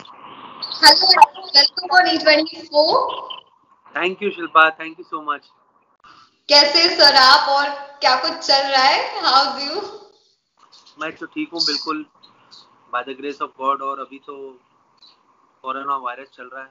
Hello, welcome on E24। Thank you Shilpa, thank you so much. कैसे sir आप, और क्या कुछ चल रहा है? How you? मैं तो ठीक हूँ बिल्कुल, by the grace of God. और अभी तो कोरोना वायरस चल रहा है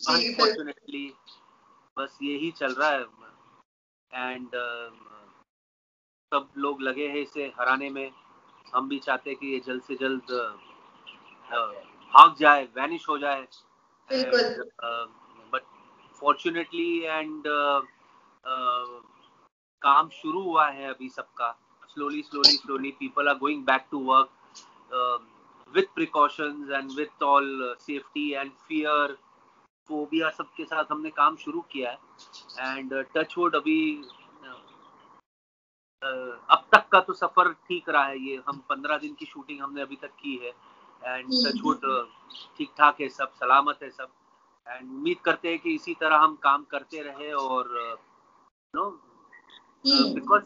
जी बिल्कुल। अनफॉर्चुनेटली, बस यही चल रहा है। एंड सब लोग लगे हैं इसे हराने में। हम भी चाहते हैं कि ये जल्द से जल्द भाग जाए, वैनिश हो जाए। बिल्कुल। एंड बट फॉर्चुनेटली एंड काम शुरू हुआ है अभी सबका। Slowly slowly slowly people are going back to work with precautions and with all safety and fear, phobia सबके साथ हमने काम शुरू किया है। एंड टच वुड अभी अब तक का तो सफर ठीक रहा है। ये हम 15 दिन की शूटिंग हमने अभी तक की है। एंड टच वुड ठीक ठाक है, सब सलामत है सब। एंड उम्मीद करते हैं कि इसी तरह हम काम करते रहे। और no because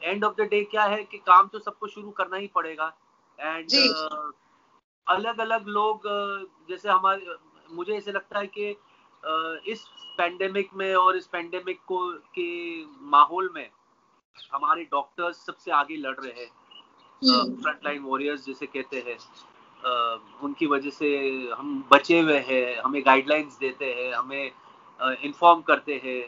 end of the day क्या है कि काम तो सबको शुरू करना ही पड़ेगा। एंड जी अलग अलग लोग जैसे हमारे, मुझे ऐसे लगता है कि इस पेंडेमिक में और इस पेंडेमिक को के माहौल में हमारे डॉक्टर्स सबसे आगे लड़ रहे हैं। फ्रंट लाइन वॉरियर्स जिसे कहते हैं, उनकी वजह से हम बचे हुए हैं। हमें गाइडलाइंस देते हैं, हमें इन्फॉर्म करते हैं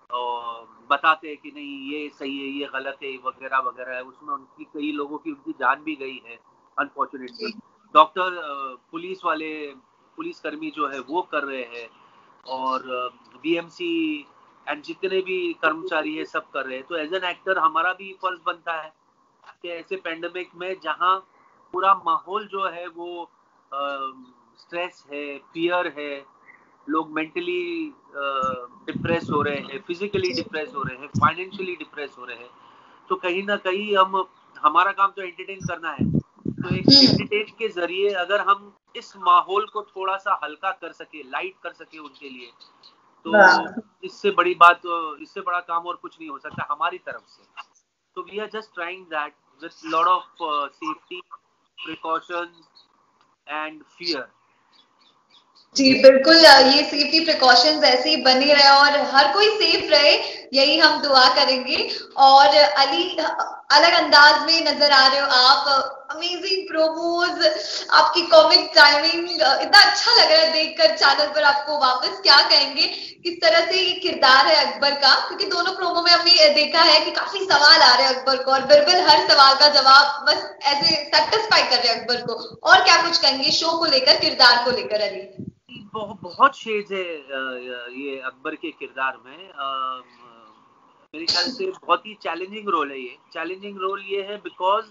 और बताते हैं कि नहीं ये सही है, ये गलत है, वगैरह वगैरह है। उसमें उनकी कई लोगों की उनकी जान भी गई है अनफॉर्चुनेटली। डॉक्टर, पुलिस वाले, पुलिसकर्मी जो है वो कर रहे हैं। और बीएमसी एंड जितने भी कर्मचारी है सब कर रहे हैं। तो एज एन एक्टर हमारा भी फर्ज बनता है कि ऐसे पेंडेमिक में जहां पूरा माहौल जो है वो स्ट्रेस है, फियर है, लोग मेंटली डिप्रेस हो रहे हैं, फिजिकली डिप्रेस हो रहे हैं, फाइनेंशियली डिप्रेस हो रहे हैं। तो कहीं ना कहीं हमारा काम तो एंटरटेन करना है। तो एक एंटरटेन के जरिए अगर हम इस माहौल को थोड़ा सा हल्का कर सके, लाइट कर सके उनके लिए, तो इससे बड़ी बात, इससे बड़ा काम और कुछ नहीं हो सकता हमारी तरफ से। तो we are just trying that with lot of safety precautions and fear. जी बिल्कुल। ये सेफ्टी प्रिकॉशंस ऐसे ही बने रहे और हर कोई सेफ रहे, यही हम दुआ करेंगे। और अली, अलग अंदाज में नजर आ रहे हो आप। अमेजिंग प्रोमोज, आपकी कॉमिक टाइमिंग, इतना अच्छा लग रहा है देखकर चैनल पर आपको वापस। क्या कहेंगे किस तरह से ये किरदार है अकबर का? क्योंकि दोनों प्रोमो में हमने देखा है कि काफी सवाल आ रहे हैं अकबर को, और बिरबल हर सवाल का जवाब बस ऐसे सेटिस्फाई कर रहे हैं अकबर को। और क्या कुछ कहेंगे शो को लेकर, किरदार को लेकर अली? बहुत शेड्स है ये अकबर के किरदार में। मेरे ख्याल से बहुत ही चैलेंजिंग रोल है ये। चैलेंजिंग रोल ये है बिकॉज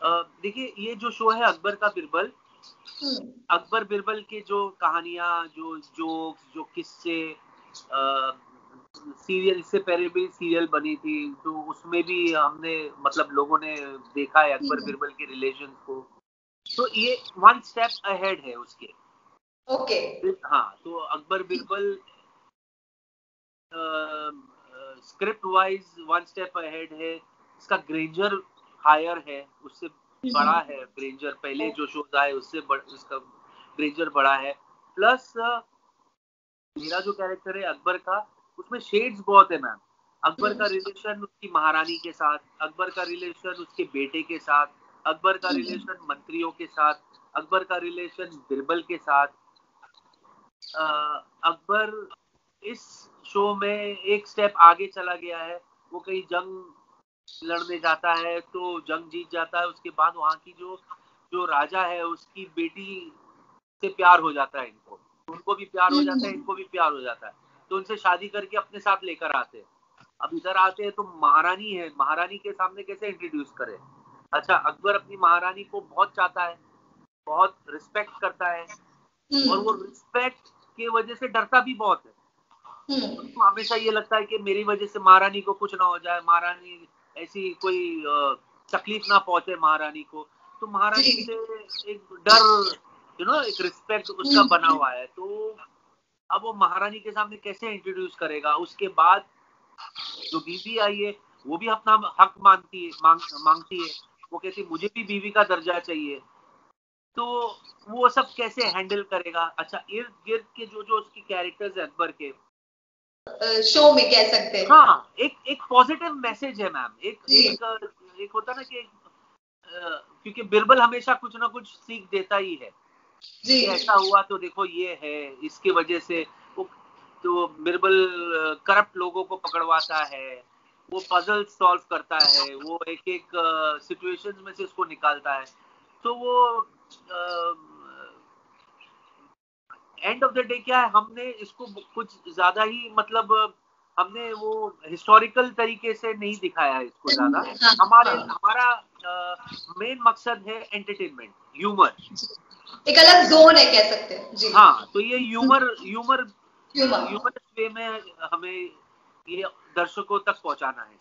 देखिए, ये जो शो है अकबर का बिरबल, अकबर बिरबल के जो कहानियां, जो जोक्स, जो किस्से, सीरियल, इससे पहले भी सीरियल बनी थी तो उसमें भी हमने, मतलब लोगों ने देखा है अकबर बिरबल के रिलेशन को। तो ये वन स्टेप अहेड है उसके। ओके। हाँ, तो Akbar Birbal script wise one step ahead है। इसका ग्रेंजर हायर है, उससे बड़ा है ग्रेंजर। पहले जो शोज आए उससे इसका ग्रेंजर बड़ा है। प्लस मेरा जो कैरेक्टर है अकबर का, उसमें शेड्स बहुत है मैम। अकबर का रिलेशन उसकी महारानी के साथ, अकबर का रिलेशन उसके बेटे के साथ, अकबर का रिलेशन मंत्रियों के साथ, अकबर का रिलेशन बिरबल के साथ। अकबर इस शो में एक स्टेप आगे चला गया है। वो कहीं जंग लड़ने जाता है तो जंग जीत जाता है। उसके बाद वहां की जो जो राजा है उसकी बेटी से प्यार हो जाता है इनको, उनको भी प्यार हो जाता है, इनको भी प्यार हो जाता है। तो उनसे शादी करके अपने साथ लेकर आते हैं। अब इधर आते हैं तो महारानी है, महारानी के सामने कैसे इंट्रोड्यूस करे। अच्छा, अकबर अपनी महारानी को बहुत चाहता है, बहुत रिस्पेक्ट करता है, और वो रिस्पेक्ट की वजह से डरता भी बहुत है। उसको हमेशा ये लगता है कि मेरी वजह से महारानी को कुछ ना हो जाए, महारानी ऐसी कोई तकलीफ ना पहुंचे महारानी को। तो महारानी से एक डर, एक रिस्पेक्ट उसका बना हुआ है। तो अब वो महारानी के सामने कैसे इंट्रोड्यूस करेगा। उसके बाद जो बीवी आई है वो भी अपना हक मांगती है। वो कहती है मुझे भी बीवी का दर्जा चाहिए। तो वो सब कैसे हैंडल करेगा। अच्छा, इर्द गिर्द के जो जो उसकी कैरेक्टर्स है अकबर के शो में कह सकते हैं। हाँ, एक पॉजिटिव मैसेज है मैम। एक होता ना कि क्योंकि बिरबल हमेशा कुछ ना कुछ सीख देता ही है कि ऐसा हुआ तो देखो ये है, इसकी वजह से वो, तो बिरबल करप्ट लोगों को पकड़वाता है, वो पजल सॉल्व करता है, वो एक एक सिचुएशंस में से उसको निकालता है। तो वो एंड ऑफ द डे क्या है, हमने इसको कुछ ज्यादा ही मतलब हमने वो हिस्टोरिकल तरीके से नहीं दिखाया है इसको ज्यादा। हमारा मेन मकसद है एंटरटेनमेंट, ह्यूमर, एक अलग जोन है कह सकते हैं जी। हाँ, तो ये ह्यूमर वे में हमें ये दर्शकों तक पहुंचाना है।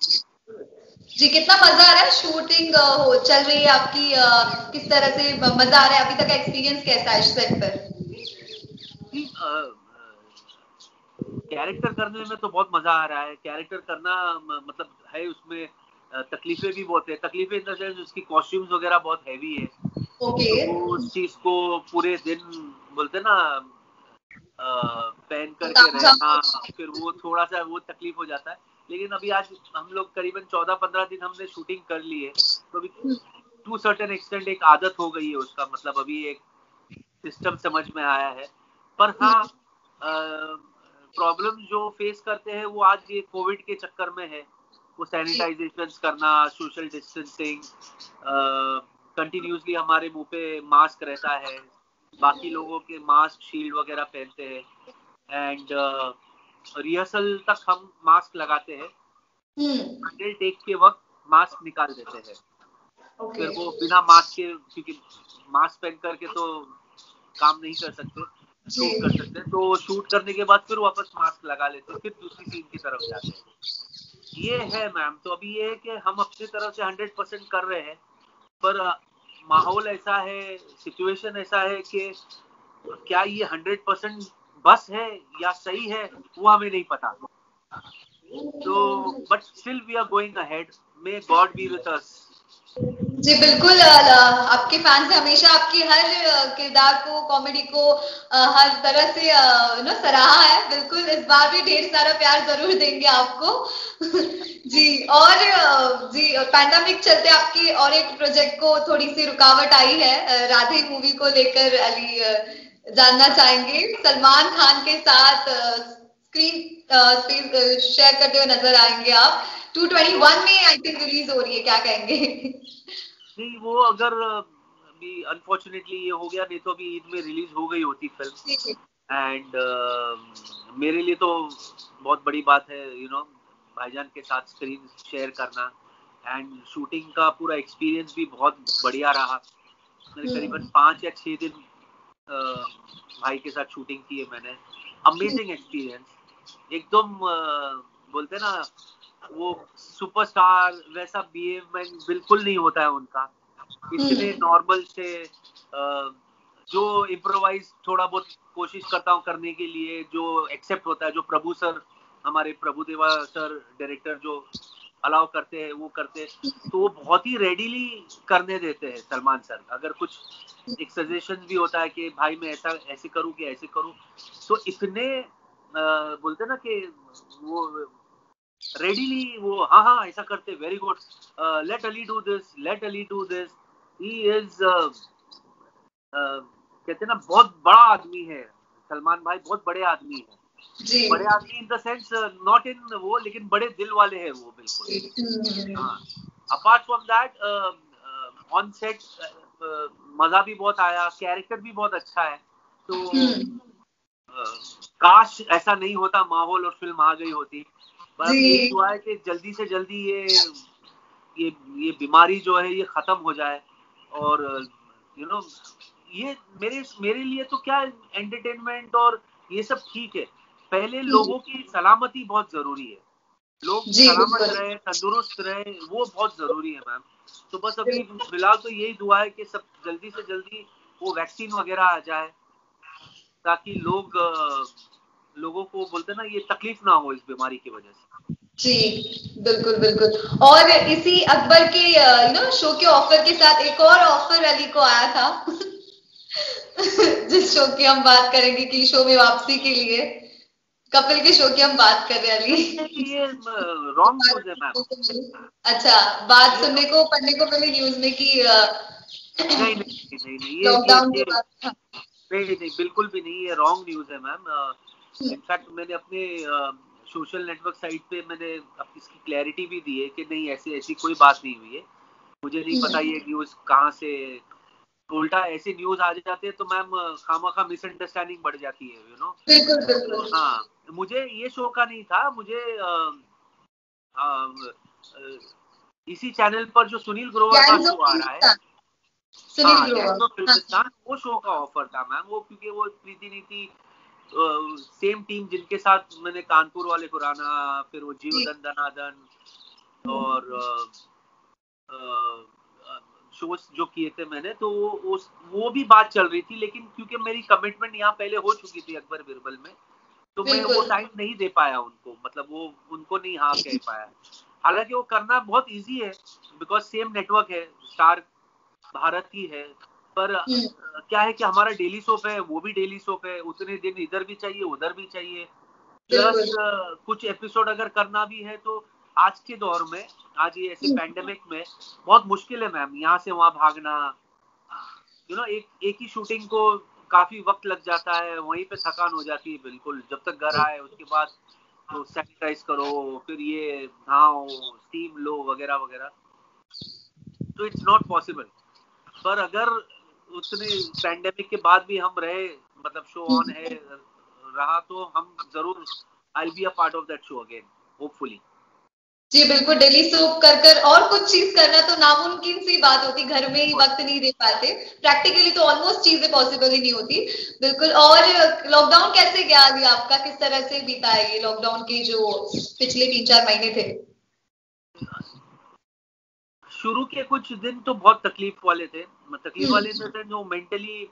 जी, कितना मजा आ रहा है, शूटिंग चल रही है आपकी, किस तरह से मजा आ रहा है, अभी तक का एक्सपीरियंस कैसा है सेट पर? कैरेक्टर करने में तो बहुत मजा आ रहा है। कैरेक्टर करना मतलब है उसमें तकलीफें भी बहुत है। तकलीफें इन द सेंस उसकी कॉस्ट्यूम्स वगैरह बहुत हैवी है। तो उस चीज को पूरे दिन बोलते ना पहन करके रहना, फिर वो थोड़ा सा वो तकलीफ हो जाता है। लेकिन अभी आज हम लोग करीबन 14-15 दिन हमने शूटिंग कर ली है, तो अभी टू सर्टेन एक्सटेंट एक आदत हो गई है उसका, मतलब अभी एक सिस्टम समझ में आया है। पर हाँ, प्रॉब्लम जो फेस करते हैं वो आज ये कोविड के चक्कर में है। वो सैनिटाइजेशन करना, सोशल डिस्टेंसिंग, कंटिन्यूसली हमारे मुंह पे मास्क रहता है, बाकी लोगों के मास्क शील्ड वगैरह पहनते हैं, एंड रिहर्सल तक हम मास्क लगाते हैं, फाइनल टेक के वक्त मास्क निकाल देते हैं। फिर वो बिना मास्क के, क्योंकि मास्क पहन करके तो काम नहीं कर सकते, शूट कर सकते, तो शूट करने के बाद फिर वापस मास्क लगा लेते, फिर दूसरी सीन की तरफ जाते हैं। ये है मैम। तो अभी ये है कि हम अपनी तरफ से 100% कर रहे हैं, पर माहौल ऐसा है, सिचुएशन ऐसा है कि क्या ये 100% बस है या सही है वो हमें नहीं पता। तो but still we are going ahead, may God be with us. जी बिल्कुल, आपके फैंस हमेशा आपकी हर किरदार को, कॉमेडी को हर तरह से सराहा है। बिल्कुल इस बार भी ढेर सारा प्यार जरूर देंगे आपको। जी, और जी पैंडेमिक चलते आपकी और एक प्रोजेक्ट को थोड़ी सी रुकावट आई है, राधे मूवी को लेकर अली जानना चाहेंगे। सलमान खान के साथ स्क्रीन शेयर करते हुए नजर आएंगे आप। 2/21 में आई थिंक रिलीज हो रही है, क्या कहेंगे? नहीं, वो अगर अभी अनफॉर्चुनेटली ये हो गया, नहीं तो अभी ईद में रिलीज हो गई होती फिल्म। एंड मेरे लिए तो बहुत बड़ी बात है, भाईजान के साथ स्क्रीन शेयर करना, एंड शूटिंग का पूरा एक्सपीरियंस भी बहुत बढ़िया रहा। मैंने करीबन 5 या 6 दिन भाई के साथ शूटिंग की है मैंने। अमेजिंग एक्सपीरियंस, एकदम बोलते ना वो सुपरस्टार वैसा बिहेवमेंट बिल्कुल नहीं होता है उनका। इतने नॉर्मल से जो इम्प्रोवाइज थोड़ा बहुत कोशिश करता हूँ करने के लिए, जो एक्सेप्ट होता है, जो प्रभु सर, हमारे प्रभुदेवा सर डायरेक्टर जो अलाउ करते हैं वो करते हैं, तो वो बहुत ही रेडीली करने देते हैं सलमान सर। अगर कुछ एक सजेशन भी होता है कि भाई मैं ऐसे करूँ कि ऐसे करूँ, तो इतने बोलते ना कि वो रेडीली वो हाँ ऐसा करते, very good, let Ali do this, let Ali do this. He is कहते ना बहुत बड़ा आदमी है सलमान भाई, बहुत बड़े आदमी है। बड़े आदमी in the sense not in वो, लेकिन बड़े दिल वाले हैं वो, बिल्कुल। हाँ, apart from that on set मजा भी बहुत आया, कैरेक्टर भी बहुत अच्छा है। तो काश ऐसा नहीं होता माहौल और फिल्म आ गई होती। पर यही हुआ है कि जल्दी से जल्दी ये बीमारी जो है ये खत्म हो जाए। और ये मेरे लिए तो क्या, एंटरटेनमेंट और ये सब ठीक है, पहले लोगों की सलामती बहुत जरूरी है। लोग सलामत रहे, तंदुरुस्त रहे, वो बहुत जरूरी है मैम। तो बस अभी फिलहाल तो यही दुआ है कि सब जल्दी से जल्दी वो वैक्सीन वगैरह आ जाए, ताकि लोगों को बोलते ना ये तकलीफ ना हो इस बीमारी की वजह से। जी बिल्कुल बिल्कुल। और इसी अकबर के शो के ऑफर के साथ एक और ऑफर अली को आया था। जिस शो की हम बात करेंगे कि शो में वापसी के लिए, कपिल के शो की हम बात कर रहे हैं अली। ये रॉन्ग न्यूज है मैम। अच्छा, बात ये सुनने को पढ़ने को मिली न्यूज में कि नहीं नहीं नहीं नहीं, लॉकडाउन के ये बाद। हाँ। नहीं नहीं, बिल्कुल भी नहीं, ये रॉन्ग न्यूज है मैम। इनफैक्ट मैंने अपने सोशल नेटवर्क साइट पे मैंने इसकी क्लैरिटी भी दी है कि नहीं, ऐसी ऐसी कोई बात नहीं हुई है। मुझे नहीं पता ये न्यूज कहाँ से, उल्टा ऐसे न्यूज आ जाते हैं तो मैम खामखा मिसअंडरस्टैंडिंग बढ़ जाती है, यू नो। बिल्कुल तो बिल्कुल। हाँ, मुझे ये शो का नहीं था, मुझे इसी चैनल पर जो सुनील ग्रोवर का गैंग्स शो ऑफ आ रहा है, फिल्मिस्तान, सुनील हाँ गैंग्स ऑफ ग्रोवर। हाँ। फिल्मिस्तान, वो शो का ऑफर था मैम। वो क्योंकि वो प्रीति नीति सेम टीम जिनके साथ मैंने कानपुर वाले खुराना, फिर वो जी। जीवदन दनादन और शोज जो किए थे मैंने, तो वो भी बात चल रही थी, लेकिन क्योंकि मेरी कमिटमेंट यहाँ पहले हो चुकी थी अकबर बिरबल में, तो मैं वो बिल्कुल। टाइम नहीं दे पाया उनको, मतलब वो उनको नहीं हाँ कह पाया। हालांकि वो करना बहुत इजी है, बिकॉज सेम नेटवर्क है, स्टार भारत ही है, पर क्या है कि हमारा डेली सोप है, वो भी डेली सोप है, उतने दिन इधर भी चाहिए उधर भी चाहिए, प्लस बिल्कुल। कुछ एपिसोड अगर करना भी है तो आज के दौर में, आज ये ऐसे पैंडेमिक में बहुत मुश्किल है मैम, यहाँ से वहां भागना, यू नो। एक ही शूटिंग को काफी वक्त लग जाता है, वहीं पे थकान हो जाती है बिल्कुल, जब तक घर आए उसके बाद तो सैनिटाइज करो, फिर ये नहाओ, स्टीम लो, वगैरह वगैरह, तो इट्स नॉट पॉसिबल। पर अगर उतने पैंडेमिक के बाद भी हम रहे, मतलब शो ऑन है रहा, तो हम जरूर, I be a part of that show again, hopefully. जी बिल्कुल, डेली सोप कर कर और कुछ चीज करना तो नामुमकिन सी बात होती, घर में ही वक्त नहीं दे पाते, प्रैक्टिकली तो ऑलमोस्ट चीजें पॉसिबल ही नहीं होती। बिल्कुल। और लॉकडाउन कैसे गया अभी आपका, किस तरह से बीता है ये लॉकडाउन के जो पिछले 3-4 महीने थे? शुरू के कुछ दिन तो बहुत तकलीफ वाले थे, तकलीफ वाले थे जो मेंटली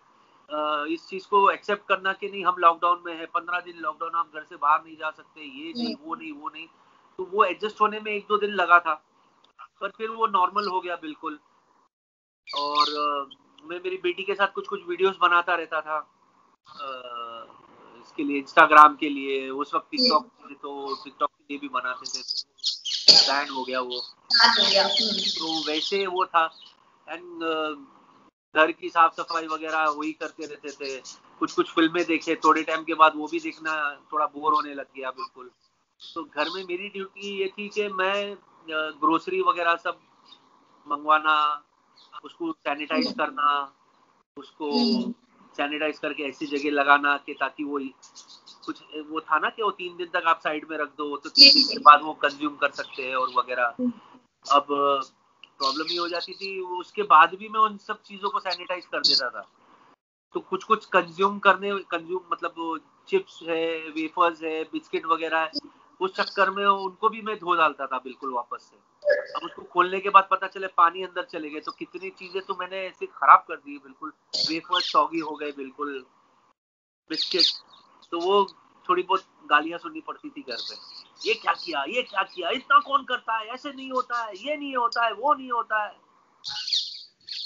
इस चीज को एक्सेप्ट करना कि नहीं हम लॉकडाउन में है, 15 दिन लॉकडाउन, हम घर से बाहर नहीं जा सकते, ये नहीं वो नहीं वो नहीं, तो वो एडजस्ट होने में 1-2 दिन लगा था, पर फिर वो नॉर्मल हो गया बिल्कुल। और मैं मेरी बेटी के साथ कुछ कुछ वीडियोस बनाता रहता था, इसके लिए, इंस्टाग्राम के लिए, उस वक्त टिकटॉक तो टिकटॉक के लिए भी बनाते थे, बैन हो गया वो, हो गया। तो वैसे वो था। एंड घर की साफ सफाई वगैरह वही करते रहते थे, कुछ कुछ फिल्में देखे, थोड़े टाइम के बाद वो भी देखना थोड़ा बोर होने लग गया बिल्कुल। तो घर में मेरी ड्यूटी ये थी कि मैं ग्रोसरी वगैरह सब मंगवाना, उसको सैनिटाइज करना, उसको सैनिटाइज करके ऐसी जगह लगाना कि ताकि वो कुछ, वो था ना कि वो 3 दिन तक आप साइड में रख दो तो 3 दिन के बाद वो कंज्यूम कर सकते हैं और वगैरह। अब प्रॉब्लम ये हो जाती थी, उसके बाद भी मैं उन सब चीजों को सैनिटाइज कर देता था, तो कुछ कुछ कंज्यूम मतलब वो चिप्स है, वेफर्स है, बिस्किट वगैरह है, उस चक्कर में उनको भी मैं धो डालता था बिल्कुल वापस से। अब उसको खोलने के बाद पता चले पानी अंदर चले गए, तो कितनी चीजें तो मैंने ऐसे खराब कर दी बिल्कुल, वेफर्स सॉगी हो गए बिल्कुल, बिस्किट, तो वो थोड़ी बहुत गालियां सुननी पड़ती थी घर पे, ये क्या किया, ये क्या किया, इतना कौन करता है, ऐसे नहीं होता है, ये नहीं होता है, वो नहीं होता है।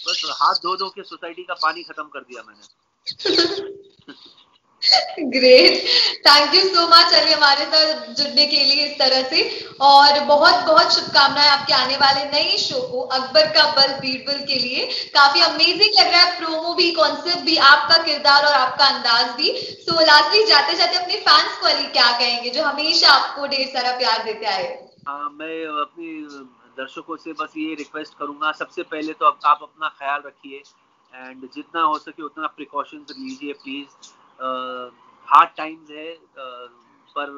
बस हाथ धो धो के सोसाइटी का पानी खत्म कर दिया मैंने। Great, thank you so much Ali हमारे साथ जुड़ने के लिए इस तरह से, और बहुत बहुत शुभकामनाएं आपके आने वाले नए शो को, अकबर का बल बीरबल के लिए। काफी अमेजिंग लग रहा है, प्रोमो भी, कॉन्सेप्ट भी, आपका किरदार और आपका अंदाज भी। सो लास्टली जाते जाते अपने फैंस को अली क्या कहेंगे जो हमेशा आपको ढेर सारा प्यार देते आए? हाँ, मैं अपनी दर्शकों से बस ये रिक्वेस्ट करूंगा, सबसे पहले तो आप अपना ख्याल रखिए, एंड जितना हो सके उतना प्रिकॉशंस लीजिए प्लीज। हार्ड टाइम्स है, पर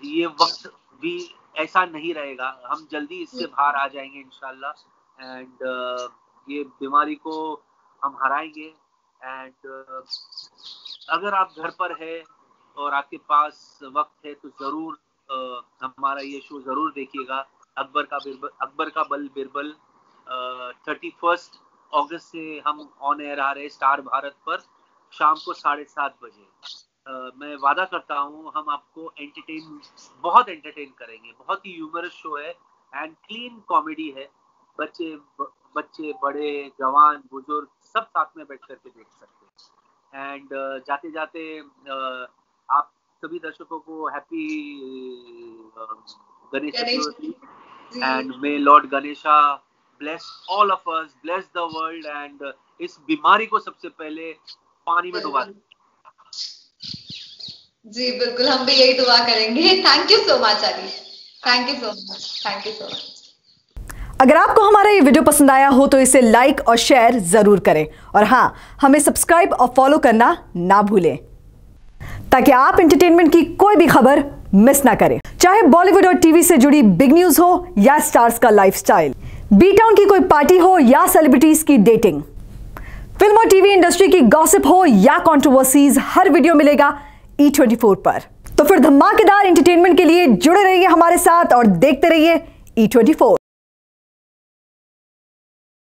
ये वक्त भी ऐसा नहीं रहेगा, हम जल्दी इससे बाहर आ जाएंगे इंशाल्लाह, एंड ये बीमारी को हम हराएंगे। एंड अगर आप घर पर है और आपके पास वक्त है तो जरूर हमारा ये शो जरूर देखिएगा, अकबर का बल बिरबल। 31 अगस्त से हम ऑन एयर आ रहे हैं स्टार भारत पर, शाम को 7:30 बजे। मैं वादा करता हूँ हम आपको बहुत एंटरटेन करेंगे, बहुत ही ह्यूमरस शो है, एंड क्लीन कॉमेडी है, बच्चे बच्चे बड़े जवान बुजुर्ग सब साथ में बैठ करके देख सकते हैं। एंड जाते जाते आप सभी दर्शकों को happy Ganesh Chaturthi, and my lord Ganesha bless all of us, bless the world, and इस बीमारी को सबसे पहले पानी में डुबा दें। जी बिल्कुल, हम भी यही दुआ करेंगे। Thank you so much Ali, thank you so much, thank you so much. अगर आपको हमारा ये वीडियो पसंद आया हो तो इसे लाइक और शेयर जरूर करें, और हाँ, हमें सब्सक्राइब और फॉलो करना ना भूलें ताकि आप एंटरटेनमेंट की कोई भी खबर मिस ना करें, चाहे बॉलीवुड और टीवी से जुड़ी बिग न्यूज हो या स्टार्स का लाइफस्टाइल, बी टाउन की कोई पार्टी हो या सेलिब्रिटीज की डेटिंग, फिल्म और टीवी इंडस्ट्री की गॉसिप हो या कंट्रोवर्सीज, हर वीडियो मिलेगा E24 पर। तो फिर धमाकेदार एंटरटेनमेंट के लिए जुड़े रहिए हमारे साथ और देखते रहिए E24।